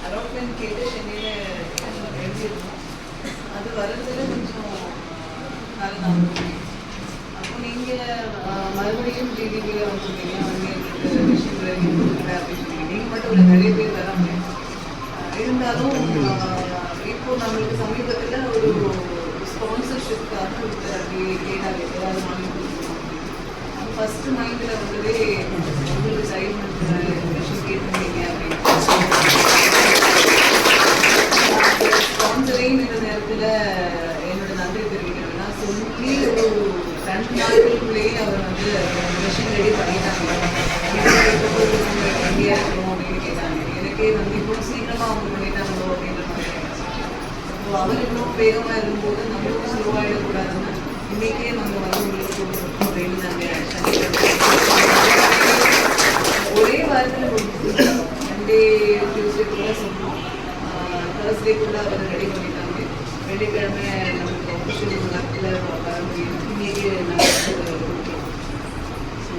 Allotment கேட்டு சென்னையில் எழுதியிருந்தோம். அது வரதுல கொஞ்சம் நல்லதான். அப்போ நீங்கள் மறுபடியும் டிடிபியில் வந்துருக்கீங்க, வந்து எங்களுக்கு விஷயங்களை அப்படின்னு சொன்னீங்க. நீங்கள் மட்டும் இல்லை, நிறைய பேர் வர முடியும். இருந்தாலும் இப்போ நம்மளுக்கு சமீபத்தில் ஒரு ஸ்பான்சர்ஷிப்காக கொடுத்தாரு. கேட்டாங்க ஏதாவது வாங்கி கொடுக்கணும். ஃபஸ்ட்டு மைண்டில் வந்துட்டு உங்களுக்கு சைட் விஷயம் கேட்டிருந்தீங்க அப்படின்னு ஸ்பான்சரிங்கிற நேரத்தில் என்னோட நன்றி தெரிவிக்கிறேன்னா, சொல்லி ஒரு 2 நாட்களுக்குள்ளேயே அவர் வந்து மிஷின் ரெடி பண்ணிட்டாங்க. இந்தியா இருக்கணும் அப்படின்னு கேட்டாங்க. எனக்கே வந்து இப்போ சீக்கிரமாக அவங்க பண்ணிட்டாங்களோ அப்படின்ற மாதிரி. ஸோ அவர் இன்னும் வேகமாக இருக்கும்போது நம்மளுக்கும் ஸ்லோவாகிடக்கூடாதுன்னு இன்றைக்கே நம்ம வந்து உங்களுக்கு கொடுக்கணும் அப்படின்னு நாங்கள் ஒரே வாரத்தில் கொடுத்துருக்கோம். மண்டே டியூஸ்டேக்குள்ளே சொன்னோம். தேர்ஸ்டேக்குள்ளே அவர் ரெடி பண்ணிட்டாங்க. வெள்ளிக்கிழமை நமக்கு ஆஃபிஷியல் நாட்டில் வர முடியும். இன்றைக்கி நாங்கள் கொடுக்குறோம். ஸோ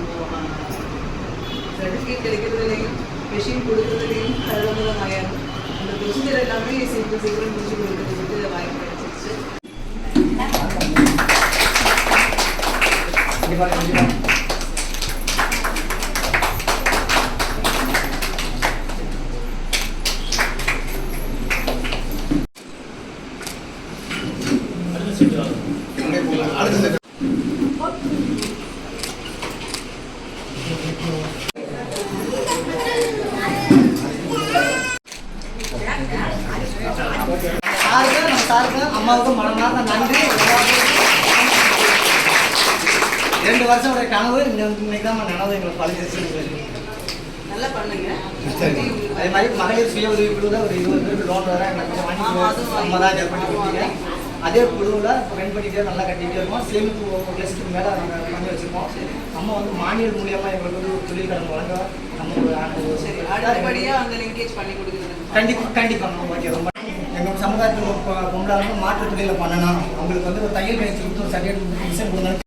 சர்டிஃபிகேட் கிடைக்கிறதுலையும் மெஷின் கொடுக்குறதுலையும் கலவரம் ஆயிடும். அந்த ப்ரொசீஜர் எல்லாமே சீக்கிரம் முடிச்சு கொடுக்கறதுக்கு வாய்ப்பு கிடைச்சிருச்சு. சாருக்கு அம்மாவுக்கும் மனமார்ந்த நன்றி. 2 வருஷம் ஒரு கனவு இன்னைக்கு தான் நனவு எங்களுக்கு பழகிடுச்சு. நல்லா பண்ணுங்க. அதே மாதிரி மகளிர் சுய உதவி குழுவில் ஒரு 20 பேருக்கு லோன் வர எங்களுக்கு வாங்கி 50,000 பண்ணி கொடுத்தீங்க. அதே குழுவில் ரன் பண்ணிகிட்டே நல்லா கட்டிகிட்டே இருக்கோம். சேமிப்பு 1 லட்சத்துக்கு மேலே நாங்கள் பண்ணி வச்சுருக்கோம். நம்ம வந்து மானியல் மூலியமாக எங்களுக்கு வந்து தொழில் கடன் வழங்க நம்ம சரி அடுத்தபடியாக அந்த லிங்கேஜ் பண்ணி கொடுக்குறது கண்டிப்பாக ஓகே. ரொம்ப எங்கள் சமுதாயத்தில் பொம்பளை மாற்றுத் தொழிலை பண்ணணும். அவங்களுக்கு வந்து ஒரு தையல் பயிற்சி கொடுத்து ஒரு சர்டிஃபிகேட் மிஷன் கொடுத்தாலும்